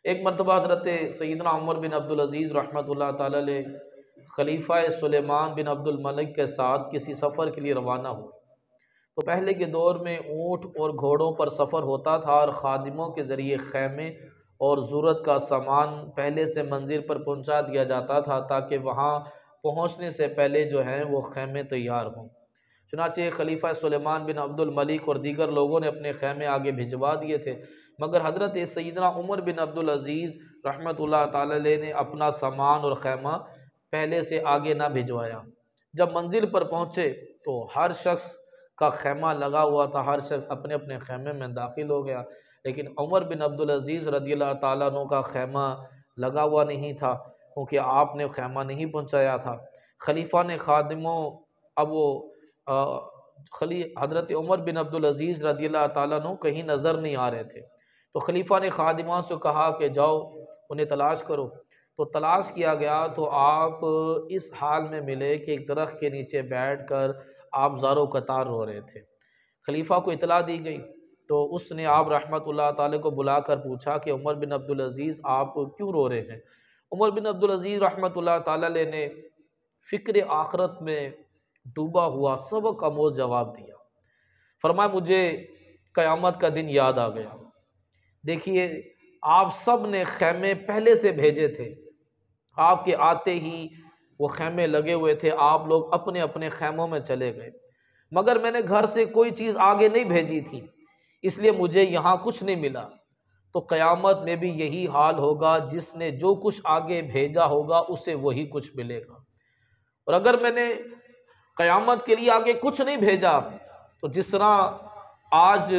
ایک مرتبہ حضرت سیدنا عمر بن عبدالعزیز رحمۃ اللہ تعالی علیہ خلیفہ سلیمان بن عبد الملک کے ساتھ کسی سفر کے لیے روانہ ہوئے۔ تو پہلے کے دور میں اونٹ اور گھوڑوں پر سفر ہوتا تھا اور خادموں کے ذریعے خیمے اور ضرورت کا سامان پہلے سے منزل پر پہنچا دیا جاتا تھا تاکہ وہاں پہنچنے سے پہلے جو ہیں وہ خیمے تیار ہوں۔ چنانچہ خلیفہ سلیمان بن عبد الملک اور دیگر لوگوں نے اپنے خیمے آگے بھجوا دیے تھے، مگر حضرت سیدنا عمر بن عبدالعزیز رحمۃ اللہ تعالی علیہ نے اپنا سامان اور خیمہ پہلے سے آگے نہ بھجوایا۔ جب منزل پر پہنچے تو ہر شخص کا خیمہ لگا ہوا تھا، ہر شخص اپنے اپنے خیمے میں داخل ہو گیا، لیکن عمر بن عبدالعزیز رضی اللہ تعالیٰ عنہ کا خیمہ لگا ہوا نہیں تھا، کیونکہ آپ نے خیمہ نہیں پہنچایا تھا۔ خلیفہ نے خادموں اب وہ حضرت عمر بن عبدالعزیز رضی اللہ تعالیٰ عنہ کہیں نظر نہیں آ رہے تھے، تو خلیفہ نے خادمان سے کہا کہ جاؤ انہیں تلاش کرو۔ تو تلاش کیا گیا تو آپ اس حال میں ملے کہ ایک درخت کے نیچے بیٹھ کر آپ زار و قطار رو رہے تھے۔ خلیفہ کو اطلاع دی گئی تو اس نے آپ رحمۃ اللہ تعالیٰ کو بلا کر پوچھا کہ عمر بن عبدالعزیز آپ کیوں رو رہے ہیں؟ عمر بن عبدالعزیز رحمۃ اللہ تعالیٰ علیہ نے فکر آخرت میں ڈوبا ہوا سبق آموز جواب دیا۔ فرمایا مجھے قیامت کا دن یاد آ گیا۔ دیکھیے آپ سب نے خیمے پہلے سے بھیجے تھے، آپ کے آتے ہی وہ خیمے لگے ہوئے تھے، آپ لوگ اپنے اپنے خیموں میں چلے گئے، مگر میں نے گھر سے کوئی چیز آگے نہیں بھیجی تھی، اس لیے مجھے یہاں کچھ نہیں ملا۔ تو قیامت میں بھی یہی حال ہوگا، جس نے جو کچھ آگے بھیجا ہوگا اسے وہی کچھ ملے گا، اور اگر میں نے قیامت کے لیے آگے کچھ نہیں بھیجا تو جس طرح آج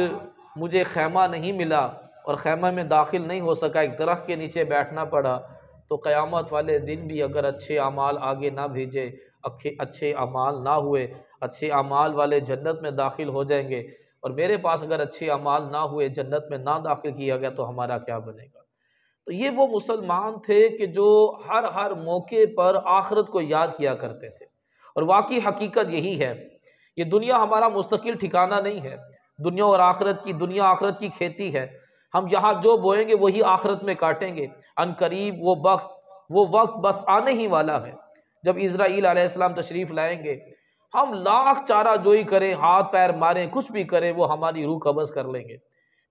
مجھے خیمہ نہیں ملا اور خیمہ میں داخل نہیں ہو سکا، ایک درخت کے نیچے بیٹھنا پڑا، تو قیامت والے دن بھی اگر اچھے اعمال آگے نہ بھیجے، اچھے اعمال نہ ہوئے، اچھے اعمال والے جنت میں داخل ہو جائیں گے، اور میرے پاس اگر اچھے اعمال نہ ہوئے، جنت میں نہ داخل کیا گیا تو ہمارا کیا بنے گا؟ تو یہ وہ مسلمان تھے کہ جو ہر موقع پر آخرت کو یاد کیا کرتے تھے، اور واقعی حقیقت یہی ہے، یہ دنیا ہمارا مستقل ٹھکانہ نہیں ہے، دنیا آخرت کی کھیتی ہے، ہم یہاں جو بوئیں گے وہی آخرت میں کاٹیں گے۔ ان قریب وہ وقت بس آنے ہی والا ہے جب اسرائیل علیہ السلام تشریف لائیں گے، ہم لاکھ چارہ جوئی کریں، ہاتھ پیر ماریں، کچھ بھی کریں، وہ ہماری روح قبض کر لیں گے۔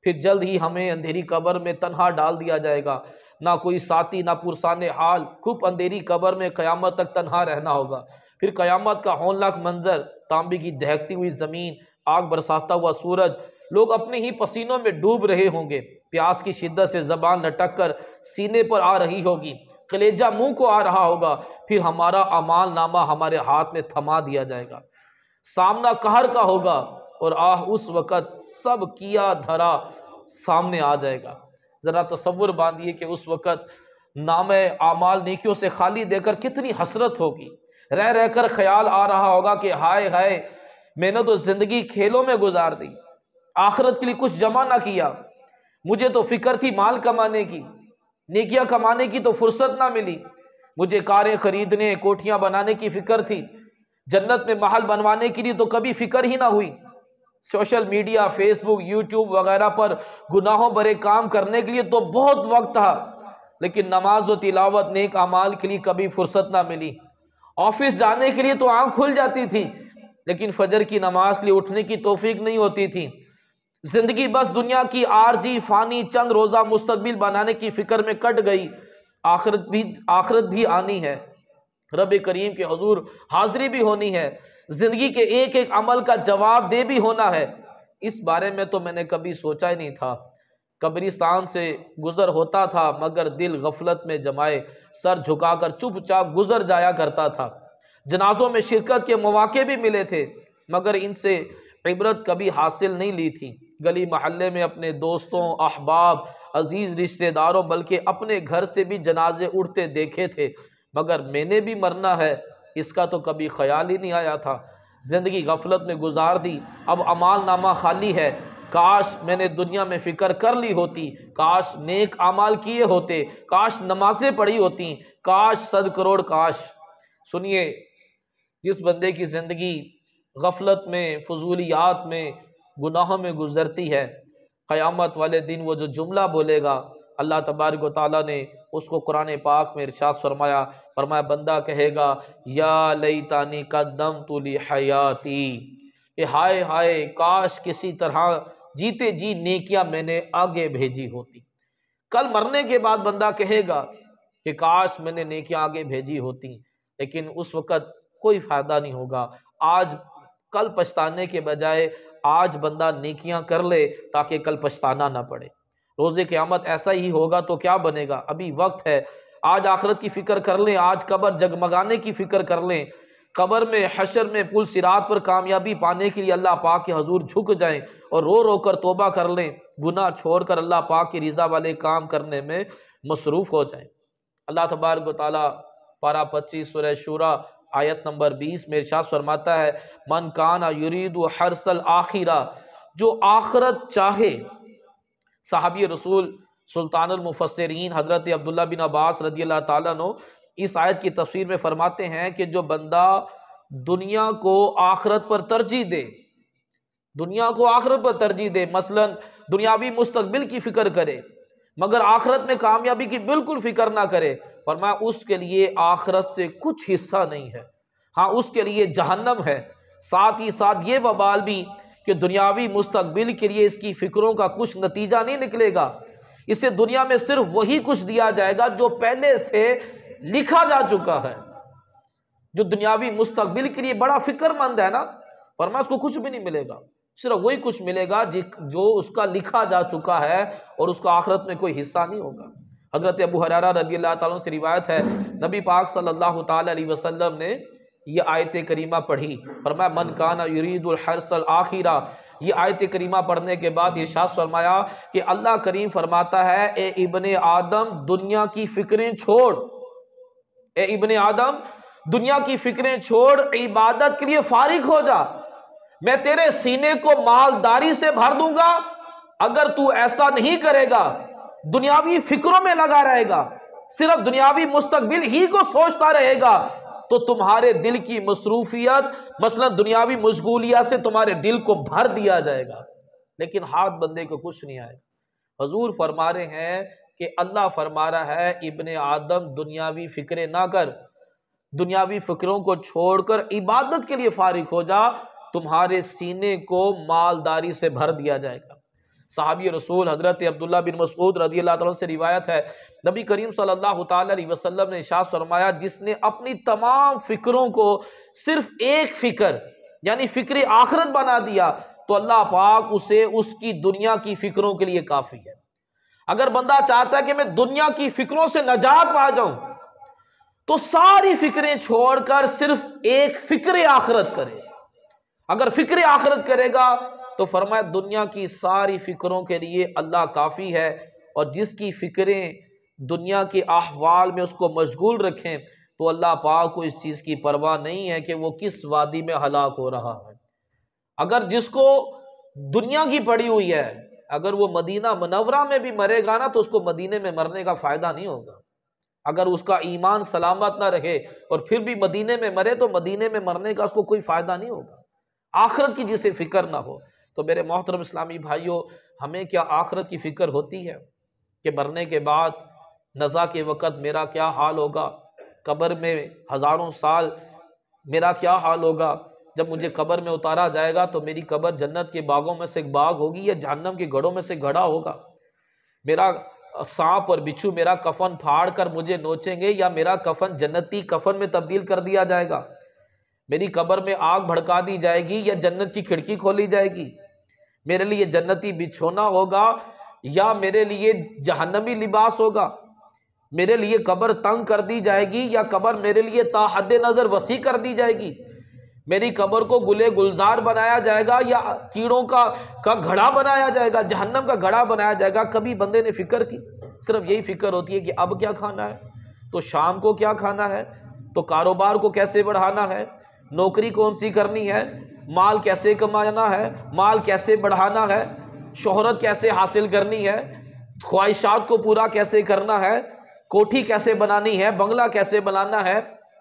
پھر جلد ہی ہمیں اندھیری قبر میں تنہا ڈال دیا جائے گا، نہ کوئی ساتھی، نہ پرسان حال، خوب اندھیری قبر میں قیامت تک تنہا رہنا ہوگا۔ پھر قیامت کا ہولناک منظر، تانبے کی دہکتی ہوئی زمین، آگ برساتا ہوا سورج، لوگ اپنے ہی پسینوں میں ڈوب رہے ہوں گے، پیاس کی شدت سے زبان لٹک کر سینے پر آ رہی ہوگی، کلیجہ منہ کو آ رہا ہوگا، پھر ہمارا اعمال نامہ ہمارے ہاتھ میں تھما دیا جائے گا، سامنا قہر کا ہوگا، اور اس وقت سب کیا دھرا سامنے آ جائے گا۔ ذرا تصور باندھیے کہ اس وقت نامہ اعمال نیکیوں سے خالی دے کر کتنی حسرت ہوگی، رہ رہ کر خیال آ رہا ہوگا کہ ہائے ہائے، میں نے تو زندگی کھیلوں میں گزار دی، آخرت کے لیے کچھ جمع نہ کیا، مجھے تو فکر تھی مال کمانے کی، نیکیاں کمانے کی تو فرصت نہ ملی، مجھے کاریں خریدنے، کوٹھیاں بنانے کی فکر تھی، جنت میں محل بنوانے کے لیے تو کبھی فکر ہی نہ ہوئی، سوشل میڈیا، فیس بک، یوٹیوب وغیرہ پر گناہوں برے کام کرنے کے لیے تو بہت وقت تھا، لیکن نماز و تلاوت، نیک اعمال کے لیے کبھی فرصت نہ ملی، آفس جانے کے لیے تو آنکھ کھل جاتی تھی، لیکن فجر کی نماز کے لیے اٹھنے کی توفیق نہیں ہوتی تھی، زندگی بس دنیا کی عارضی فانی چند روزہ مستقبل بنانے کی فکر میں کٹ گئی، آخرت بھی آنی ہے، رب کریم کے حضور حاضری بھی ہونی ہے، زندگی کے ایک ایک عمل کا جواب دے بھی ہونا ہے، اس بارے میں تو میں نے کبھی سوچا ہی نہیں تھا۔ قبرستان سے گزر ہوتا تھا مگر دل غفلت میں جمائے سر جھکا کر چپ چاپ گزر جایا کرتا تھا، جنازوں میں شرکت کے مواقع بھی ملے تھے مگر ان سے عبرت کبھی حاصل نہیں لی تھی، گلی محلے میں اپنے دوستوں، احباب، عزیز رشتہ داروں بلکہ اپنے گھر سے بھی جنازے اڑتے دیکھے تھے، مگر میں نے بھی مرنا ہے اس کا تو کبھی خیال ہی نہیں آیا تھا، زندگی غفلت میں گزار دی، اب اعمال نامہ خالی ہے، کاش میں نے دنیا میں فکر کر لی ہوتی، کاش نیک اعمال کیے ہوتے، کاش نمازیں پڑھی ہوتی، کاش 100 کروڑ کاش۔ سنیے، جس بندے کی زندگی غفلت میں، فضولیات میں، گناہوں میں گزرتی ہے، قیامت والے دن وہ جو جملہ بولے گا اللہ تبارک و تعالیٰ نے اس کو قرآن پاک میں ارشاد فرمایا بندہ کہے گا یا لیتانی قدمت لحیاتی، کہ ہائے ہائے کاش کسی طرح جیتے جی نیکیاں میں نے آگے بھیجی ہوتی۔ کل مرنے کے بعد بندہ کہے گا کہ کاش میں نے نیکیاں آگے بھیجی ہوتی، لیکن اس وقت کوئی فائدہ نہیں ہوگا۔ آج کل پچھتانے کے بجائے آج بندہ نیکیاں کر لے تاکہ کل پچھتانا نہ پڑے۔ روز قیامت ایسا ہی ہوگا تو کیا بنے گا؟ ابھی وقت ہے، آج آخرت کی فکر کر لیں، آج قبر جگمگانے کی فکر کر لیں، قبر میں حشر میں پل صراط پر کامیابی پانے کے لیے اللہ پاک کے حضور جھک جائیں اور رو رو کر توبہ کر لیں، گناہ چھوڑ کر اللہ پاک کی رضا والے کام کرنے میں مصروف ہو جائیں۔ اللہ تبارک و تعالیٰ پارہ 25 سورہ شورى آیت نمبر 20 میں ارشاد فرماتا ہے من کان یرید حرث الآخرہ، جو آخرت چاہے۔ صحابی رسول سلطان المفسرین حضرت عبداللہ بن عباس رضی اللہ تعالیٰ عنہ اس آیت کی تفسیر میں فرماتے ہیں کہ جو بندہ دنیا کو آخرت پر ترجیح دے، دنیا کو آخرت پر ترجیح دے، مثلا دنیاوی مستقبل کی فکر کرے مگر آخرت میں کامیابی کی بالکل فکر نہ کرے، فرمایا اس کے لیے آخرت سے کچھ حصہ نہیں ہے، ہاں اس کے لیے جہنم ہے، ساتھ ہی ساتھ یہ وبال بھی کہ دنیاوی مستقبل کے لیے اس کی فکروں کا کچھ نتیجہ نہیں نکلے گا، اسے دنیا میں صرف وہی کچھ دیا جائے گا جو پہلے سے لکھا جا چکا ہے۔ جو دنیاوی مستقبل کے لیے بڑا فکر مند ہے نا، فرمایا اس کو کچھ بھی نہیں ملے گا، صرف وہی کچھ ملے گا جو اس کا لکھا جا چکا ہے اور اس کا آخرت میں کوئی حصہ نہیں ہوگا۔ حضرت ابو ہریرہ رضی اللہ تعالیٰ عنہ سے روایت ہے نبی پاک صلی اللہ تعالیٰ علیہ وسلم نے یہ آیت کریمہ پڑھی، فرمایا من کان یرید الحرث الآخرہ۔ یہ آیت کریمہ پڑھنے کے بعد ارشاد فرمایا کہ اللہ کریم فرماتا ہے اے ابن آدم دنیا کی فکریں چھوڑ، اے ابن آدم دنیا کی فکریں چھوڑ، عبادت کے لیے فارغ ہو جا، میں تیرے سینے کو مالداری سے بھر دوں گا۔ اگر تو ایسا نہیں کرے گا، دنیاوی فکروں میں لگا رہے گا، صرف دنیاوی مستقبل ہی کو سوچتا رہے گا، تو تمہارے دل کی مصروفیت مثلا دنیاوی مشغولیات سے تمہارے دل کو بھر دیا جائے گا، لیکن ہاتھ بندے کو کچھ نہیں آئے گا۔ حضور فرما رہے ہیں کہ اللہ فرما رہا ہے ابن آدم دنیاوی فکریں نہ کر، دنیاوی فکروں کو چھوڑ کر عبادت کے لیے فارغ ہو جا، تمہارے سینے کو مالداری سے بھر دیا جائے گا۔ صحابی رسول حضرت عبداللہ بن مسعود رضی اللہ تعالیٰ سے روایت ہے نبی کریم صلی اللہ تعالیٰ علیہ وسلم نے ارشاد فرمایا جس نے اپنی تمام فکروں کو صرف ایک فکر یعنی فکر آخرت بنا دیا تو اللہ پاک اسے اس کی دنیا کی فکروں کے لیے کافی ہے۔ اگر بندہ چاہتا ہے کہ میں دنیا کی فکروں سے نجات پا جاؤں تو ساری فکریں چھوڑ کر صرف ایک فکر آخرت کرے۔ اگر فکر آخرت کرے گا تو فرمایا دنیا کی ساری فکروں کے لیے اللہ کافی ہے، اور جس کی فکریں دنیا کے احوال میں اس کو مشغول رکھیں تو اللہ پاک کو اس چیز کی پرواہ نہیں ہے کہ وہ کس وادی میں ہلاک ہو رہا ہے۔ اگر جس کو دنیا کی پڑی ہوئی ہے اگر وہ مدینہ منورہ میں بھی مرے گا نا تو اس کو مدینے میں مرنے کا فائدہ نہیں ہوگا۔ اگر اس کا ایمان سلامت نہ رہے اور پھر بھی مدینے میں مرے تو مدینے میں مرنے کا اس کو کوئی فائدہ نہیں ہوگا، آخرت کی جسے فکر نہ ہو۔ تو میرے محترم اسلامی بھائیوں، ہمیں کیا آخرت کی فکر ہوتی ہے کہ مرنے کے بعد نزا کے وقت میرا کیا حال ہوگا، قبر میں ہزاروں سال میرا کیا حال ہوگا، جب مجھے قبر میں اتارا جائے گا تو میری قبر جنت کے باغوں میں سے ایک باغ ہوگی یا جہنم کے گڑھوں میں سے گڑھا ہوگا، میرا سانپ اور بچھو میرا کفن پھاڑ کر مجھے نوچیں گے یا میرا کفن جنتی کفن میں تبدیل کر دیا جائے گا، میری قبر میں آگ بھڑکا دی جائے گی یا جنت کی کھڑکی کھولی جائے گی، میرے لیے جنتی بچھونا ہوگا یا میرے لیے جہنمی لباس ہوگا، میرے لیے قبر تنگ کر دی جائے گی یا قبر میرے لیے تا حد نظر وسیع کر دی جائے گی، میری قبر کو گلے گلزار بنایا جائے گا یا کیڑوں کا گھڑا بنایا جائے گا، جہنم کا گھڑا بنایا جائے گا۔ کبھی بندے نے فکر کی؟ صرف یہی فکر ہوتی ہے کہ اب کیا کھانا ہے، تو شام کو کیا کھانا ہے، تو کاروبار کو کیسے بڑھانا ہے، نوکری کون سی کرنی ہے، مال کیسے کمانا ہے، مال کیسے بڑھانا ہے، شہرت کیسے حاصل کرنی ہے، خواہشات کو پورا کیسے کرنا ہے، کوٹھی کیسے بنانی ہے، بنگلہ کیسے بنانا ہے،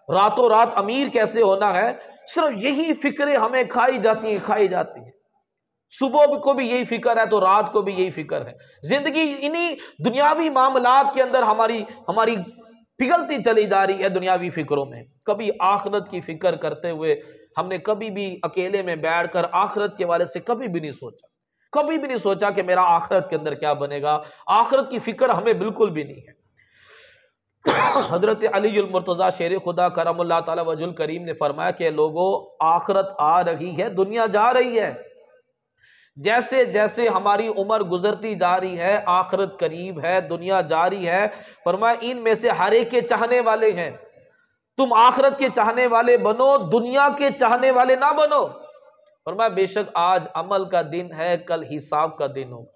راتوں رات امیر کیسے ہونا ہے، صرف یہی فکریں ہمیں کھائی جاتی ہیں۔ صبح کو بھی یہی فکر ہے تو رات کو بھی یہی فکر ہے. زندگی انہی دنیاوی معاملات کے اندر ہماری پگھلتی چلی جا رہی ہے دنیاوی فکروں میں. کبھی آخرت کی فکر کرتے ہوئے ہم نے کبھی بھی اکیلے میں بیٹھ کر آخرت کے والے سے کبھی بھی نہیں سوچا. کبھی بھی نہیں سوچا کہ میرا آخرت کے اندر کیا بنے گا. آخرت کی فکر ہمیں بالکل بھی نہیں ہے. حضرت علی المرتضیٰ شیر خدا کرم اللہ تعالی وجہ الکریم نے فرمایا کہ لوگوں آخرت آ رہی ہے دنیا جا رہی ہے. جیسے جیسے ہماری عمر گزرتی جا رہی ہے آخرت قریب ہے دنیا جا رہی ہے. فرمایا ان میں سے ہر ایک کے چاہنے والے ہیں. تم آخرت کے چاہنے والے بنو دنیا کے چاہنے والے نہ بنو. فرمایا بے شک آج عمل کا دن ہے کل حساب کا دن ہوگا.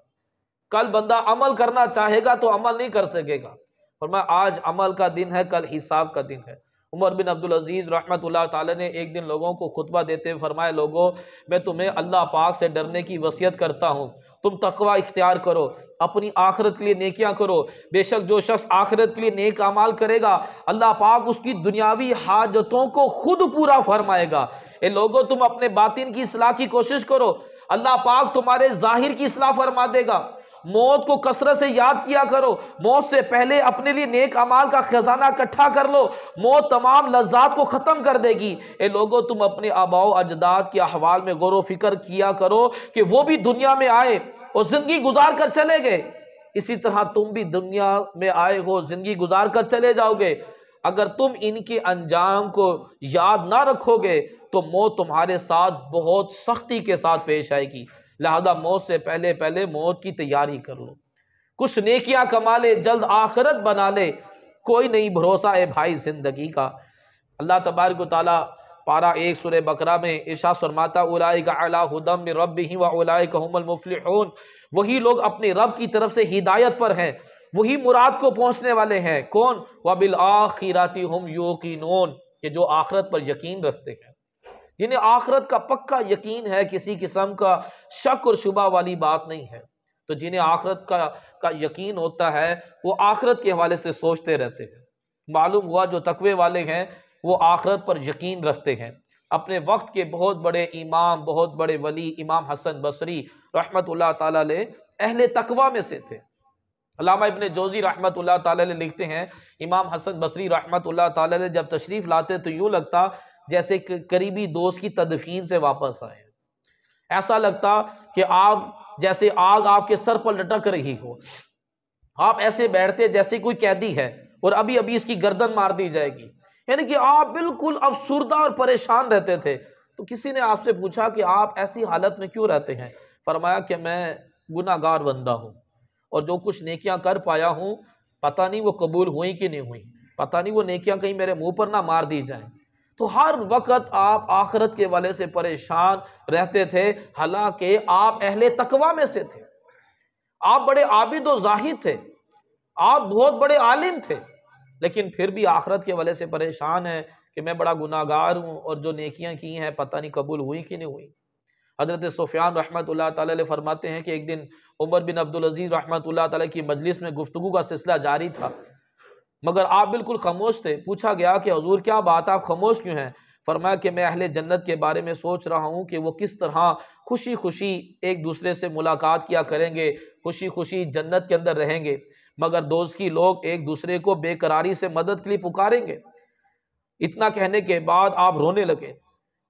کل بندہ عمل کرنا چاہے گا تو عمل نہیں کر سکے گا. فرمایا آج عمل کا دن ہے کل حساب کا دن ہے. عمر بن عبدالعزیز رحمۃ اللہ تعالی نے ایک دن لوگوں کو خطبہ دیتے ہوئے فرمایا لوگوں میں تمہیں اللہ پاک سے ڈرنے کی وصیت کرتا ہوں. تم تقوی اختیار کرو اپنی آخرت کے لیے نیکیاں کرو. بے شک جو شخص آخرت کے لیے نیک اعمال کرے گا اللہ پاک اس کی دنیاوی حاجتوں کو خود پورا فرمائے گا. اے لوگوں تم اپنے باطن کی اصلاح کی کوشش کرو اللہ پاک تمہارے ظاہر کی اصلاح فرما دے گا. موت کو کثرت سے یاد کیا کرو. موت سے پہلے اپنے لیے نیک اعمال کا خزانہ اکٹھا کر لو. موت تمام لذات کو ختم کر دے گی. اے لوگوں تم اپنے آباء و اجداد کے احوال میں غور و فکر کیا کرو کہ وہ بھی دنیا میں آئے اور زندگی گزار کر چلے گئے. اسی طرح تم بھی دنیا میں آئے ہو زندگی گزار کر چلے جاؤ گے. اگر تم ان کے انجام کو یاد نہ رکھو گے تو موت تمہارے ساتھ بہت سختی کے ساتھ پیش آئے گی. لہذا موت سے پہلے موت کی تیاری کر لو. کچھ نیکیاں کما لے جلد آخرت بنا لے. کوئی نہیں بھروسہ ہے بھائی زندگی کا. اللہ تبارک و تعالیٰ پارہ 1 سورہ بقرہ میں ارشاد فرماتا اولئک علی ھدی من ربہم واولئک ھم المفلحون. وہی لوگ اپنے رب کی طرف سے ہدایت پر ہیں وہی مراد کو پہنچنے والے ہیں. کون؟ وبالآخرۃ ھم یوقنون کہ جو آخرت پر یقین رکھتے ہیں جنہیں آخرت کا پکا یقین ہے کسی قسم کا شک اور شبہ والی بات نہیں ہے. تو جنہیں آخرت کا یقین ہوتا ہے وہ آخرت کے حوالے سے سوچتے رہتے ہیں. معلوم ہوا جو تقوی والے ہیں وہ آخرت پر یقین رکھتے ہیں. اپنے وقت کے بہت بڑے امام بہت بڑے ولی امام حسن بصری رحمت اللہ تعالی علیہ اہل تقوی میں سے تھے. علامہ ابن جوزی رحمت اللہ تعالی علیہ لکھتے ہیں امام حسن بصری رحمت اللہ تعالی علیہ جب تشریف لاتے تو یوں لگتا جیسے قریبی دوست کی تدفین سے واپس آئے. ایسا لگتا کہ آپ جیسے آگ آپ کے سر پر لٹک رہی ہو. آپ ایسے بیٹھتے جیسے کوئی قیدی ہے اور ابھی اس کی گردن مار دی جائے گی. یعنی کہ آپ بالکل افسردہ اور پریشان رہتے تھے. تو کسی نے آپ سے پوچھا کہ آپ ایسی حالت میں کیوں رہتے ہیں؟ فرمایا کہ میں گناہ گار بندہ ہوں اور جو کچھ نیکیاں کر پایا ہوں پتہ نہیں وہ قبول ہوئیں کہ نہیں ہوئیں. پتہ نہیں وہ نیکیاں کہیں میرے منہ پر نہ مار دی جائیں. تو ہر وقت آپ آخرت کے والے سے پریشان رہتے تھے حالانکہ آپ اہل تقوی میں سے تھے. آپ بڑے عابد و زاہد تھے. آپ بہت بڑے عالم تھے لیکن پھر بھی آخرت کے والے سے پریشان ہیں کہ میں بڑا گناہ گار ہوں اور جو نیکیاں کی ہیں پتہ نہیں قبول ہوئی کہ نہیں ہوئی. حضرت سفیان رحمت اللہ تعالی علیہ فرماتے ہیں کہ ایک دن عمر بن عبدالعزیز رحمت اللہ تعالی کی مجلس میں گفتگو کا سلسلہ جاری تھا مگر آپ بالکل خاموش تھے. پوچھا گیا کہ حضور کیا بات آپ خاموش کیوں ہیں؟ فرمایا کہ میں اہل جنت کے بارے میں سوچ رہا ہوں کہ وہ کس طرح خوشی خوشی ایک دوسرے سے ملاقات کیا کریں گے خوشی خوشی جنت کے اندر رہیں گے مگر دوزخی لوگ ایک دوسرے کو بے قراری سے مدد کے لیے پکاریں گے. اتنا کہنے کے بعد آپ رونے لگے.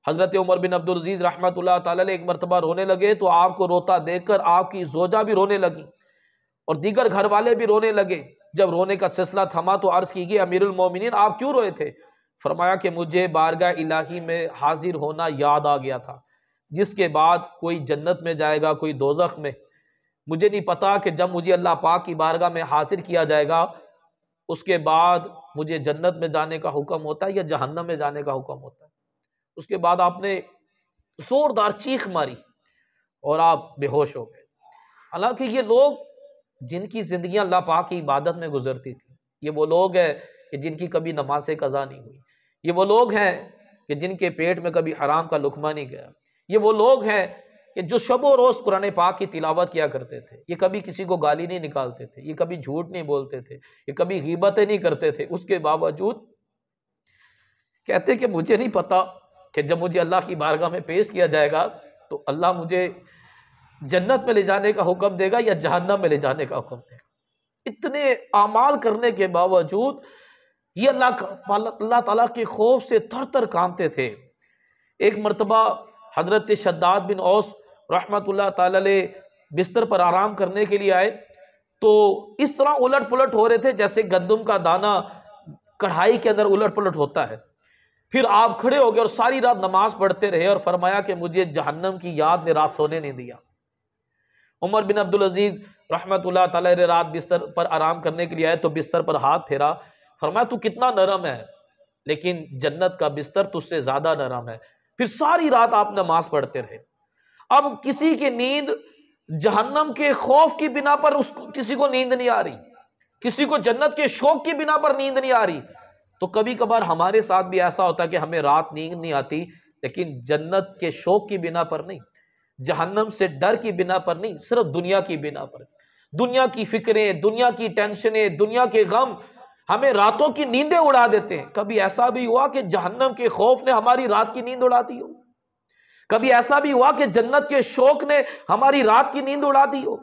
حضرت عمر بن عبدالعزیز رحمت اللہ تعالی علیہ ایک مرتبہ رونے لگے تو آپ کو روتا دیکھ کر آپ کی زوجہ بھی رونے لگی اور دیگر گھر والے بھی رونے لگے. جب رونے کا سلسلہ تھما تو عرض کی گئی امیر المومنین آپ کیوں روئے تھے؟ فرمایا کہ مجھے بارگاہ الہی میں حاضر ہونا یاد آ گیا تھا جس کے بعد کوئی جنت میں جائے گا کوئی دوزخ میں. مجھے نہیں پتا کہ جب مجھے اللہ پاک کی بارگاہ میں حاضر کیا جائے گا اس کے بعد مجھے جنت میں جانے کا حکم ہوتا ہے یا جہنم میں جانے کا حکم ہوتا ہے. اس کے بعد آپ نے زوردار چیخ ماری اور آپ بے ہوش ہو گئے. حالانکہ یہ لوگ جن کی زندگیاں اللہ پاک کی عبادت میں گزرتی تھی یہ وہ لوگ ہیں کہ جن کی کبھی نماز قضا نہیں ہوئی. یہ وہ لوگ ہیں کہ جن کے پیٹ میں کبھی حرام کا لقمہ نہیں گیا. یہ وہ لوگ ہیں کہ جو شب و روز قرآن پاک کی تلاوت کیا کرتے تھے. یہ کبھی کسی کو گالی نہیں نکالتے تھے. یہ کبھی جھوٹ نہیں بولتے تھے. یہ کبھی غیبتیں نہیں کرتے تھے. اس کے باوجود کہتے کہ مجھے نہیں پتا کہ جب مجھے اللہ کی بارگاہ میں پیش کیا جائے گا تو اللہ مجھے جنت میں لے جانے کا حکم دے گا یا جہنم میں لے جانے کا حکم دے گا؟ اتنے اعمال کرنے کے باوجود یہ اللہ تعالیٰ کے خوف سے تھر تھر کانپتے تھے۔ ایک مرتبہ حضرت شداد بن اوس رحمت اللہ تعالی علیہ بستر پر آرام کرنے کے لیے آئے تو اس طرح الٹ پلٹ ہو رہے تھے جیسے گندم کا دانہ کڑھائی کے اندر الٹ پلٹ ہوتا ہے۔ پھر آپ کھڑے ہو گئے اور ساری رات نماز پڑھتے رہے اور فرمایا کہ مجھے جہنم کی یاد نے رات سونے نہیں دیا۔ عمر بن عبدالعزیز رحمت اللہ تعالی علیہ رات بستر پر آرام کرنے کے لیے آئے تو بستر پر ہاتھ پھیرا، فرمایا تو کتنا نرم ہے، لیکن جنت کا بستر تجھ سے زیادہ نرم ہے۔ پھر ساری رات آپ نماز پڑھتے رہے۔ اب کسی کی نیند جہنم کے خوف کی بنا پر کسی کو نیند نہیں آ رہی، کسی کو جنت کے شوق کی بنا پر نیند نہیں آ رہی، تو کبھی کبھار ہمارے ساتھ بھی ایسا ہوتا ہے کہ ہمیں رات نیند نہیں آتی، لیکن جنت کے شوق کی بنا پر نہیں، جہنم سے ڈر کی بنا پر نہیں، صرف دنیا کی بنا پر۔ دنیا کی فکریں، دنیا کی ٹینشنیں، دنیا کے غم ہمیں راتوں کی نیندیں اڑا دیتے ہیں۔ کبھی ایسا بھی ہوا کہ جہنم کے خوف نے ہماری رات کی نیند اڑا دی ہو؟ کبھی ایسا بھی ہوا کہ جنت کے شوق نے ہماری رات کی نیند اڑا دی ہو؟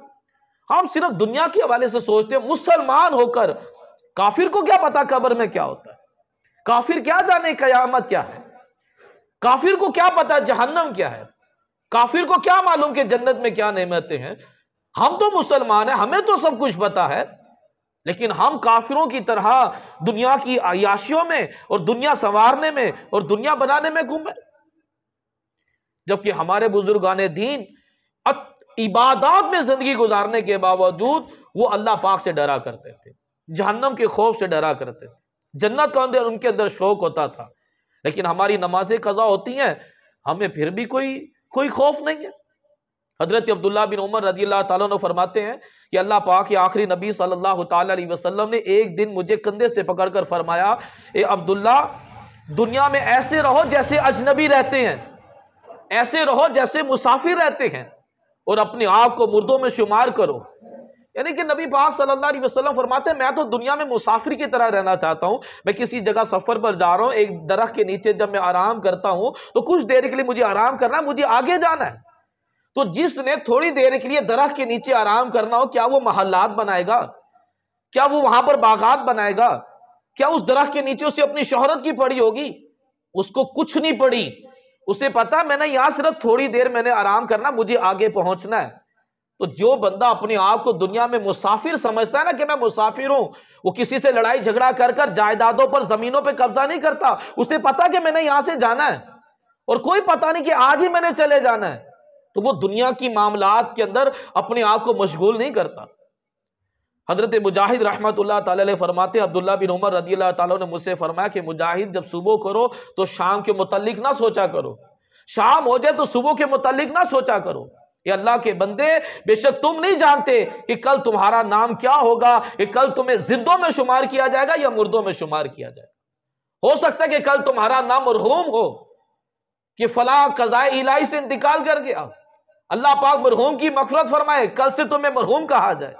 ہم صرف دنیا کے حوالے سے سوچتے ہیں۔ مسلمان ہو کر کافر کو کیا پتا قبر میں کیا ہوتا ہے؟ کافر کیا جانے قیامت کیا ہے؟ کافر کو کیا پتا جہنم کیا ہے؟ کافر کو کیا معلوم کہ جنت میں کیا نعمتیں ہیں؟ ہم تو مسلمان ہیں، ہمیں تو سب کچھ پتا ہے، لیکن ہم کافروں کی طرح دنیا کی عیاشیوں میں اور دنیا سنوارنے میں اور دنیا بنانے میں گھومے، جبکہ ہمارے بزرگان دین عبادات میں زندگی گزارنے کے باوجود وہ اللہ پاک سے ڈرا کرتے تھے، جہنم کے خوف سے ڈرا کرتے تھے، جنت کا ان کے اندر شوق ہوتا تھا۔ لیکن ہماری نمازیں قضا ہوتی ہیں، ہمیں پھر بھی کوئی خوف نہیں ہے۔ حضرت عبداللہ بن عمر رضی اللہ تعالیٰ عنہ فرماتے ہیں کہ اللہ پاک کے آخری نبی صلی اللہ تعالیٰ علیہ وسلم نے ایک دن مجھے کندھے سے پکڑ کر فرمایا، اے عبداللہ دنیا میں ایسے رہو جیسے اجنبی رہتے ہیں، ایسے رہو جیسے مسافر رہتے ہیں، اور اپنے آپ کو مردوں میں شمار کرو۔ یعنی کہ نبی پاک صلی اللہ علیہ وسلم فرماتے ہیں میں تو دنیا میں مسافر کی طرح رہنا چاہتا ہوں، میں کسی جگہ سفر پر جا رہا ہوں، ایک درخت کے نیچے جب میں آرام کرتا ہوں تو کچھ دیر کے لیے مجھے آرام کرنا ہے، مجھے آگے جانا ہے۔ تو جس نے تھوڑی دیر کے لیے درخت کے نیچے آرام کرنا ہو، کیا وہ محلات بنائے گا؟ کیا وہ وہاں پر باغات بنائے گا؟ کیا اس درخت کے نیچے اسے اپنی شہرت کی پڑی ہوگی؟ اس کو کچھ نہیں پڑی، اسے پتا میں نے یہاں صرف تھوڑی دیر میں نے آرام کرنا، مجھے آگے پہنچنا ہے۔ تو جو بندہ اپنے آپ کو دنیا میں مسافر سمجھتا ہے نا کہ میں مسافر ہوں، وہ کسی سے لڑائی جھگڑا کر جائیدادوں پر زمینوں پہ قبضہ نہیں کرتا، اسے پتا کہ میں نے یہاں سے جانا ہے اور کوئی پتا نہیں کہ آج ہی میں نے چلے جانا ہے، تو وہ دنیا کی معاملات کے اندر اپنے آپ کو مشغول نہیں کرتا۔ حضرت مجاہد رحمت اللہ تعالی علیہ فرماتے ہیں، عبداللہ بن عمر رضی اللہ تعالیٰ نے مجھ سے فرمایا کہ مجاہد جب صبح کرو تو شام کے متعلق نہ سوچا کرو، شام ہو جائے تو صبح کے متعلق نہ سوچا کرو۔ یہ اللہ کے بندے بے شک تم نہیں جانتے کہ کل تمہارا نام کیا ہوگا، کہ کل تمہیں زندوں میں شمار کیا جائے گا یا مردوں میں شمار کیا جائے گا۔ ہو سکتا ہے کہ کل تمہارا نام مرحوم ہو کہ فلاں قضاء الہی سے انتقال کر گیا، اللہ پاک مرحوم کی مغفرت فرمائے، کل سے تمہیں مرحوم کہا جائے۔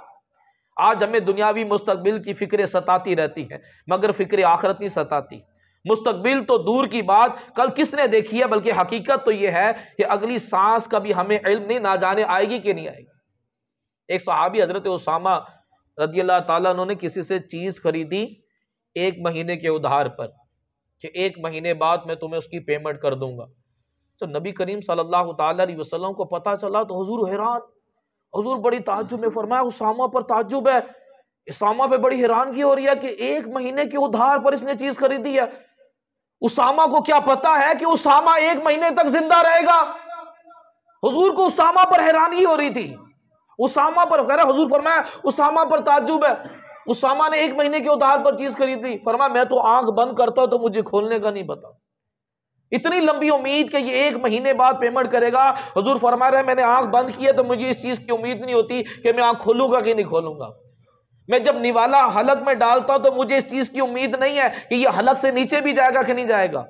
آج ہمیں دنیاوی مستقبل کی فکریں ستاتی رہتی ہیں مگر فکر آخرت نہیں ستاتی۔ مستقبل تو دور کی بات، کل کس نے دیکھی ہے، بلکہ حقیقت تو یہ ہے کہ اگلی سانس کا بھی ہمیں علم نہیں، نہ جانے آئے گی کہ نہیں آئے گی۔ ایک صحابی حضرت اسامہ رضی اللہ تعالیٰ عنہ نے کسی سے چیز خریدی 1 مہینے کے ادھار پر کہ 1 مہینے بعد میں تمہیں اس کی پیمنٹ کر دوں گا۔ تو نبی کریم صلی اللہ تعالیٰ علیہ وسلم کو پتہ چلا تو حضور حیران، حضور بڑی تعجب میں فرمایا اسامہ پر تعجب ہے، اسامہ پہ بڑی حیرانگی ہو رہی ہے کہ 1 مہینے کے ادھار پر اس نے چیز خریدی ہے۔ اسامہ کو کیا پتا ہے کہ اسامہ 1 مہینے تک زندہ رہے گا؟ حضور کو اسامہ پر حیرانگی ہو رہی تھی، اسامہ پر خیر حضور فرمایا اسامہ پر تعجب ہے، اسامہ نے 1 مہینے کے ادھار پر چیز خریدی، فرمایا میں تو آنکھ بند کرتا ہوں تو مجھے کھولنے کا نہیں پتا، اتنی لمبی امید کہ یہ 1 مہینے بعد پیمنٹ کرے گا۔ حضور فرما رہے ہیں میں نے آنکھ بند کی ہے تو مجھے اس چیز کی امید نہیں ہوتی کہ میں آنکھ کھولوں گا کہ نہیں کھولوں گا، میں جب نوالا حلق میں ڈالتا ہوں تو مجھے اس چیز کی امید نہیں ہے کہ یہ حلق سے نیچے بھی جائے گا کہ نہیں جائے گا۔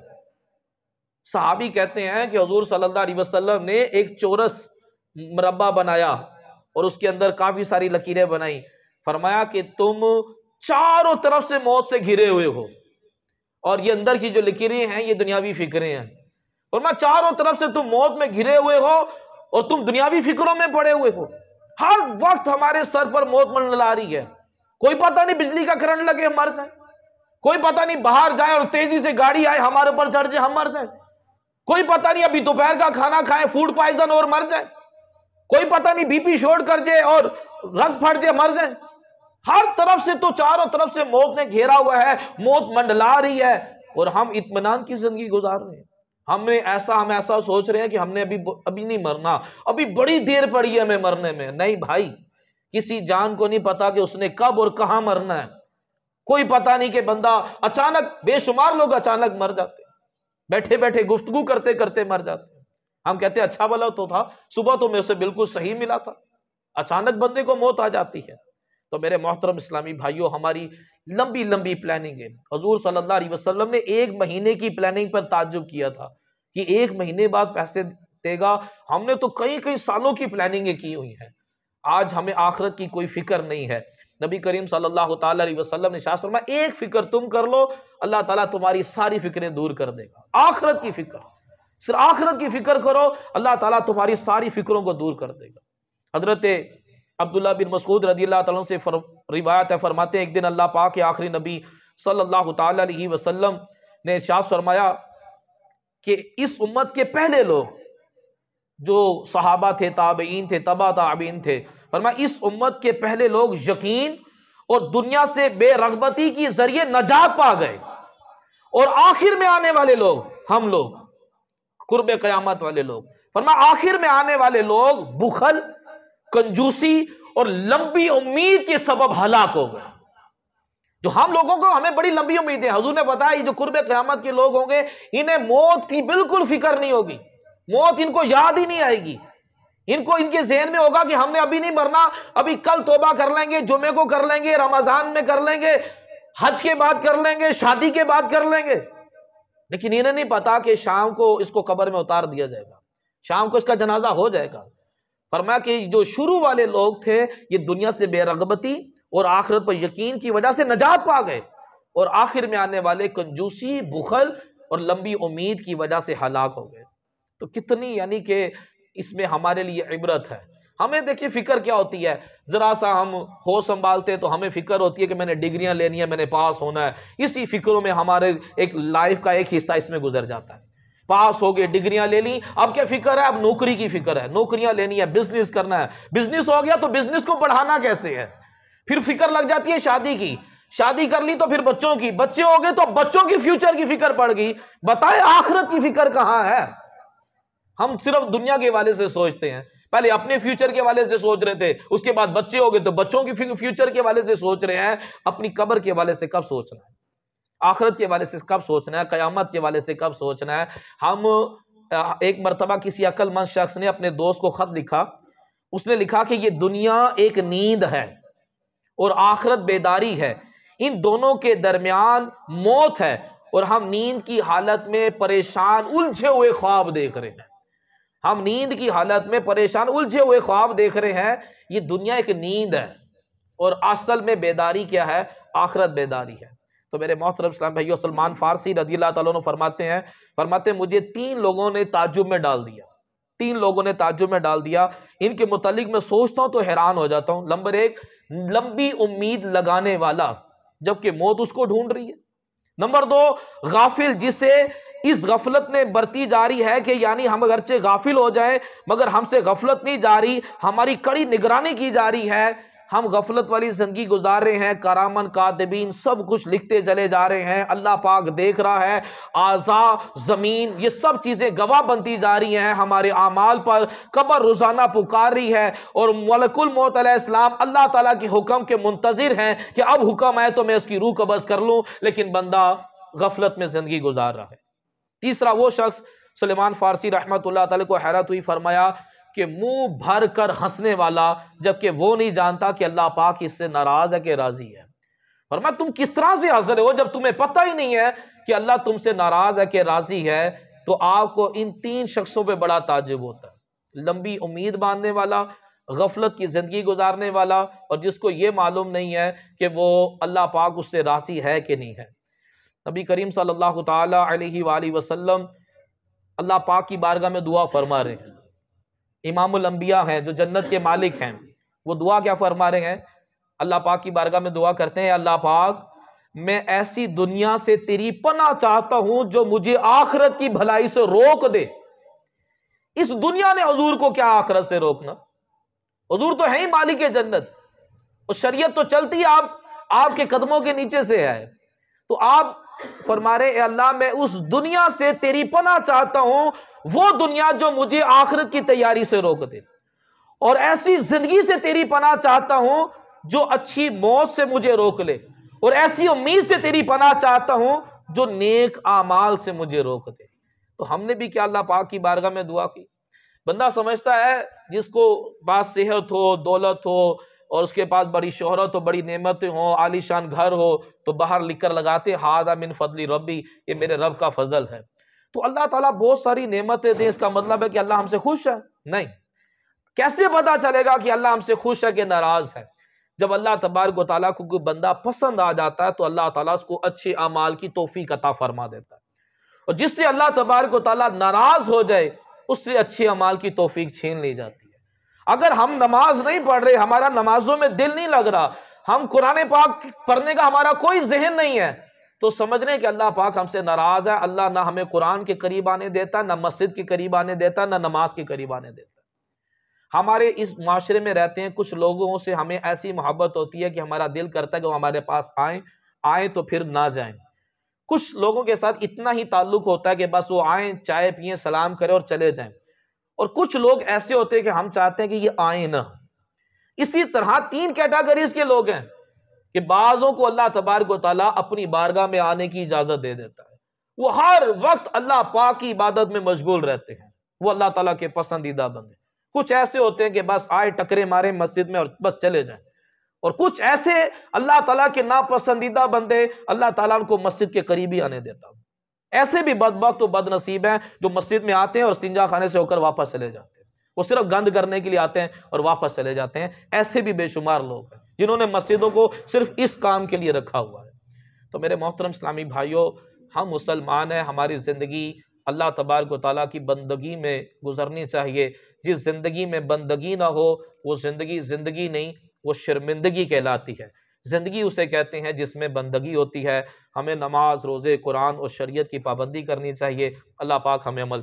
صحابی کہتے ہیں کہ حضور صلی اللہ علیہ وسلم نے ایک چورس مربع بنایا اور اس کے اندر کافی ساری لکیریں بنائی، فرمایا کہ تم چاروں طرف سے موت سے گھرے ہوئے ہو اور یہ اندر کی جو لکیریں ہیں یہ دنیاوی فکریں ہیں، فرمایا چاروں طرف سے تم موت میں گھرے ہوئے ہو اور تم دنیاوی فکروں میں پڑے ہوئے ہو. ہر وقت ہمارے سر پر موت منڈلا رہی ہے. کوئی پتہ نہیں بجلی کا کرنٹ لگے ہم مر جائیں، کوئی پتہ نہیں باہر جائے اور تیزی سے گاڑی آئے ہمارے اوپر چڑھ جائے ہم مر جائیں، کوئی پتہ نہیں ابھی دوپہر کا کھانا کھائیں فوڈ پوائزن اور مر جائیں، کوئی پتہ نہیں بی پی شارٹ کر جائے اور رگ پھٹ جائے مر جائیں. ہر طرف سے تو چاروں طرف سے موت نے گھیرا ہوا ہے، موت منڈلا رہی ہے، اور ہم اطمینان کی زندگی گزار رہے ہیں. ہم ایسا سوچ رہے ہیں کہ ہم نے ابھی نہیں مرنا، ابھی بڑی دیر پڑی ہے ہمیں مرنے میں. نہیں بھائی، کسی جان کو نہیں پتا کہ اس نے کب اور کہاں مرنا ہے. کوئی پتہ نہیں کہ بندہ اچانک، بے شمار لوگ اچانک مر جاتے ہیں، بیٹھے بیٹھے گفتگو کرتے کرتے مر جاتے ہیں. ہم کہتے ہیں اچھا بھلا تو تھا، صبح تو میں اسے بالکل صحیح ملا تھا، اچانک بندے کو موت آ جاتی ہے. تو میرے محترم اسلامی بھائیوں، ہماری لمبی لمبی پلاننگ ہے. حضور صلی اللہ علیہ وسلم نے 1 مہینے کی پلاننگ پر تعجب کیا تھا کہ 1 مہینے بعد پیسے دے گا. ہم نے تو کئی سالوں کی پلاننگیں کی ہوئی ہیں. آج ہمیں آخرت کی کوئی فکر نہیں ہے. نبی کریم صلی اللہ تعالی علیہ وسلم نے ارشاد فرمایا، ایک فکر تم کر لو، اللہ تعالیٰ تمہاری ساری فکریں دور کر دے گا. آخرت کی فکر، صرف آخرت کی فکر کرو، اللہ تعالیٰ تمہاری ساری فکروں کو دور کر دے گا. حضرت عبداللہ بن مسعود رضی اللہ تعالیٰ سے روایت ہے، فرماتے ہیں ایک دن اللہ پاک کے آخری نبی صلی اللہ تعالی علیہ وسلم نے ارشاد فرمایا کہ اس امت کے پہلے لوگ جو صحابہ تھے، تابعین تھے، تبع تابعین تھے، فرمایا اس امت کے پہلے لوگ یقین اور دنیا سے بے رغبتی کی ذریعے نجات پا گئے، اور آخر میں آنے والے لوگ، ہم لوگ قرب قیامت والے لوگ، فرمایا آخر میں آنے والے لوگ بخل، کنجوسی اور لمبی امید کے سبب ہلاک ہو گئے. جو ہم لوگوں کو، ہمیں بڑی لمبی امید ہے. حضور نے بتایا یہ جو قرب قیامت کے لوگ ہوں گے انہیں موت کی بالکل فکر نہیں ہوگی، موت ان کو یاد ہی نہیں آئے گی. ان کے ذہن میں ہوگا کہ ہم نے ابھی نہیں مرنا، ابھی کل توبہ کر لیں گے، جمعے کو کر لیں گے، رمضان میں کر لیں گے، حج کے بعد کر لیں گے، شادی کے بعد کر لیں گے. لیکن انہیں نہیں پتا کہ شام کو اس کو قبر میں اتار دیا جائے گا، شام کو اس کا جنازہ ہو جائے گا. فرمایا کہ جو شروع والے لوگ تھے یہ دنیا سے بے رغبتی اور آخرت پر یقین کی وجہ سے نجات پا گئے، اور آخر میں آنے والے کنجوسی، بخل اور لمبی امید کی وجہ سے ہلاک ہو گئے. تو کتنی یعنی کہ اس میں ہمارے لیے عبرت ہے. ہمیں دیکھیے فکر کیا ہوتی ہے، ذرا سا ہم ہوش سنبھالتے تو ہمیں فکر ہوتی ہے کہ میں نے ڈگریاں لینی ہے، میں نے پاس ہونا ہے. اسی فکروں میں ہمارے ایک لائف کا ایک حصہ اس میں گزر جاتا ہے. پاس ہو گئے، ڈگریاں لے لی، اب کیا فکر ہے؟ اب نوکری کی فکر ہے، نوکریاں لینی ہے، بزنس کرنا ہے. بزنس ہو گیا تو بزنس کو بڑھانا کیسے ہے. پھر فکر لگ جاتی ہے شادی کی، شادی کر لی تو پھر بچوں کی، بچے ہو گئے تو بچوں کی فیوچر کی فکر پڑ گئی. بتائیں آخرت کی فکر کہاں ہے؟ ہم صرف دنیا کے حوالے سے سوچتے ہیں. پہلے اپنے فیوچر کے حوالے سے سوچ رہے تھے، اس کے بعد بچے ہو گئے تو بچوں کی فیوچر کے حوالے سے سوچ رہے ہیں. اپنی قبر کے حوالے سے کب سوچنا ہے؟ آخرت کے حوالے سے کب سوچنا ہے؟ قیامت کے حوالے سے کب سوچنا ہے؟ ہم ایک مرتبہ کسی عقل مند شخص نے اپنے دوست کو خط لکھا. اس نے لکھا کہ یہ دنیا ایک نیند ہے اور آخرت بیداری ہے، ان دونوں کے درمیان موت ہے، اور ہم نیند کی حالت میں پریشان الجھے ہوئے خواب دیکھ رہے ہیں. ہم نیند کی حالت میں پریشان الجھے ہوئے خواب دیکھ رہے ہیں. یہ دنیا ایک نیند ہے اور اصل میں بیداری کیا ہے؟ آخرت بیداری ہے. تو میرے محترم اسلام بھائیو، سلمان فارسی رضی اللہ تعالیٰ عنہ فرماتے ہیں مجھے 3 لوگوں نے تعجب میں ڈال دیا. 3 لوگوں نے تعجب میں ڈال دیا. ان کے متعلق میں سوچتا ہوں تو حیران ہو جاتا ہوں. نمبر 1، لمبی امید لگانے والا جبکہ موت اس کو ڈھونڈ رہی ہے. نمبر 2، غافل جسے اس غفلت نے برتی جا رہی ہے کہ یعنی ہم اگرچہ غافل ہو جائیں مگر ہم سے غفلت نہیں جا رہی، ہماری کڑی نگرانی کی جا رہی ہے. ہم غفلت والی زندگی گزار رہے ہیں، کرامن کاتبین سب کچھ لکھتے چلے جا رہے ہیں، اللہ پاک دیکھ رہا ہے، اعضاء، زمین، یہ سب چیزیں گواہ بنتی جا رہی ہیں ہمارے اعمال پر. قبر روزانہ پکار رہی ہے، اور ملک الموت علیہ السلام اللہ تعالیٰ کے حکم کے منتظر ہیں کہ اب حکم آئے تو میں اس کی روح قبض کر لوں. لیکن بندہ غفلت میں زندگی گزار رہا ہے. تیسرا وہ شخص، سلیمان فارسی رحمت اللہ تعالیٰ کو حیرت ہوئی، فرمایا کہ منہ بھر کر ہنسنے والا جبکہ وہ نہیں جانتا کہ اللہ پاک اس سے ناراض ہے کہ راضی ہے. فرمایا تم کس طرح سے ہنس رہے ہو جب تمہیں پتہ ہی نہیں ہے کہ اللہ تم سے ناراض ہے کہ راضی ہے. تو آپ کو ان 3 شخصوں پہ بڑا تعجب ہوتا ہے، لمبی امید باندھنے والا، غفلت کی زندگی گزارنے والا، اور جس کو یہ معلوم نہیں ہے کہ وہ اللہ پاک اس سے راضی ہے کہ نہیں ہے. نبی کریم صلی اللہ تعالی علیہ وآلہ وسلم اللہ پاک کی بارگاہ میں دعا فرما رہے ہیں امام الانبیاء ہیں جو جنت کے مالک ہیں، وہ دعا کیا فرما رہے ہیں؟ اللہ پاک کی بارگاہ میں دعا کرتے ہیں، اللہ پاک میں ایسی دنیا سے تیری پناہ چاہتا ہوں جو مجھے آخرت کی بھلائی سے روک دے۔ اس دنیا نے حضور کو کیا آخرت سے روکنا؟ حضور تو ہے ہی مالک جنت، اور شریعت تو چلتی ہے آپ کے قدموں کے نیچے سے ہے۔ تو آپ فرما رہے اے اللہ میں اس دنیا سے تیری پناہ چاہتا ہوں، وہ دنیا جو مجھے آخرت کی تیاری سے روک دے، اور ایسی زندگی سے تیری پناہ چاہتا ہوں جو اچھی موت سے مجھے روک لے، اور ایسی امید سے تیری پناہ چاہتا ہوں جو نیک اعمال سے مجھے روک دے۔ تو ہم نے بھی کیا اللہ پاک کی بارگاہ میں دعا کی؟ بندہ سمجھتا ہے جس کو پاس صحت ہو، دولت ہو، اور اس کے پاس بڑی شہرت ہو، بڑی نعمتیں ہوں، عالی شان گھر ہو، تو باہر لکھ کر لگاتے ھذا من فضل ربی، یہ میرے رب کا فضل ہے۔ تو اللہ تعالیٰ بہت ساری نعمتیں دیں، اس کا مطلب ہے کہ اللہ ہم سے خوش ہے؟ نہیں۔ کیسے پتا چلے گا کہ اللہ ہم سے خوش ہے کہ ناراض ہے؟ جب اللہ تبارک و تعالیٰ کو کوئی بندہ پسند آ جاتا ہے تو اللہ تعالیٰ اس کو اچھے اعمال کی توفیق عطا فرما دیتا ہے، اور جس سے اللہ تبارک و تعالیٰ ناراض ہو جائے اس سے اچھے اعمال کی توفیق چھین لی جاتی ہے۔ اگر ہم نماز نہیں پڑھ رہے، ہمارا نمازوں میں دل نہیں لگ رہا، ہم قرآن پاک پڑھنے کا ہمارا کوئی ذہن نہیں ہے، تو سمجھ رہے کہ اللہ پاک ہم سے ناراض ہے۔ اللہ نہ ہمیں قرآن کے قریب آنے دیتا، نہ مسجد کے قریب آنے دیتا، نہ نماز کے قریب آنے دیتا۔ ہمارے اس معاشرے میں رہتے ہیں کچھ لوگوں سے ہمیں ایسی محبت ہوتی ہے کہ ہمارا دل کرتا ہے کہ وہ ہمارے پاس آئیں تو پھر نہ جائیں۔ کچھ لوگوں کے ساتھ اتنا ہی تعلق ہوتا ہے کہ بس وہ آئیں، چائے پئیں، سلام کریں اور چلے جائیں، اور کچھ لوگ ایسے ہوتے ہیں کہ ہم چاہتے ہیں کہ یہ آئیں نہ۔ اسی طرح 3 کیٹاگریز کے لوگ ہیں کہ بعضوں کو اللہ تبارک و تعالیٰ اپنی بارگاہ میں آنے کی اجازت دے دیتا ہے، وہ ہر وقت اللہ پاک کی عبادت میں مشغول رہتے ہیں، وہ اللہ تعالیٰ کے پسندیدہ بندے۔ کچھ ایسے ہوتے ہیں کہ بس آئے ٹکرے مارے مسجد میں اور بس چلے جائیں، اور کچھ ایسے اللہ تعالیٰ کے ناپسندیدہ بندے اللہ تعالیٰ ان کو مسجد کے قریب ہی آنے دیتا۔ ایسے بھی بدبخت و بد نصیب ہیں جو مسجد میں آتے ہیں اور استنجا خانے سے ہو کر واپس چلے جاتے ہیں، وہ صرف گند کرنے کے لیے آتے ہیں اور واپس چلے جاتے ہیں۔ ایسے بھی بے شمار لوگ ہیں جنہوں نے مسجدوں کو صرف اس کام کے لیے رکھا ہوا ہے۔ تو میرے محترم اسلامی بھائیوں، ہم مسلمان ہیں، ہماری زندگی اللہ تبارک و تعالیٰ کی بندگی میں گزرنی چاہیے۔ جس زندگی میں بندگی نہ ہو وہ زندگی نہیں، وہ شرمندگی کہلاتی ہے۔ زندگی اسے کہتے ہیں جس میں بندگی ہوتی ہے۔ ہمیں نماز، روزے، قرآن اور شریعت کی پابندی کرنی چاہیے۔ اللہ پاک ہمیں عمل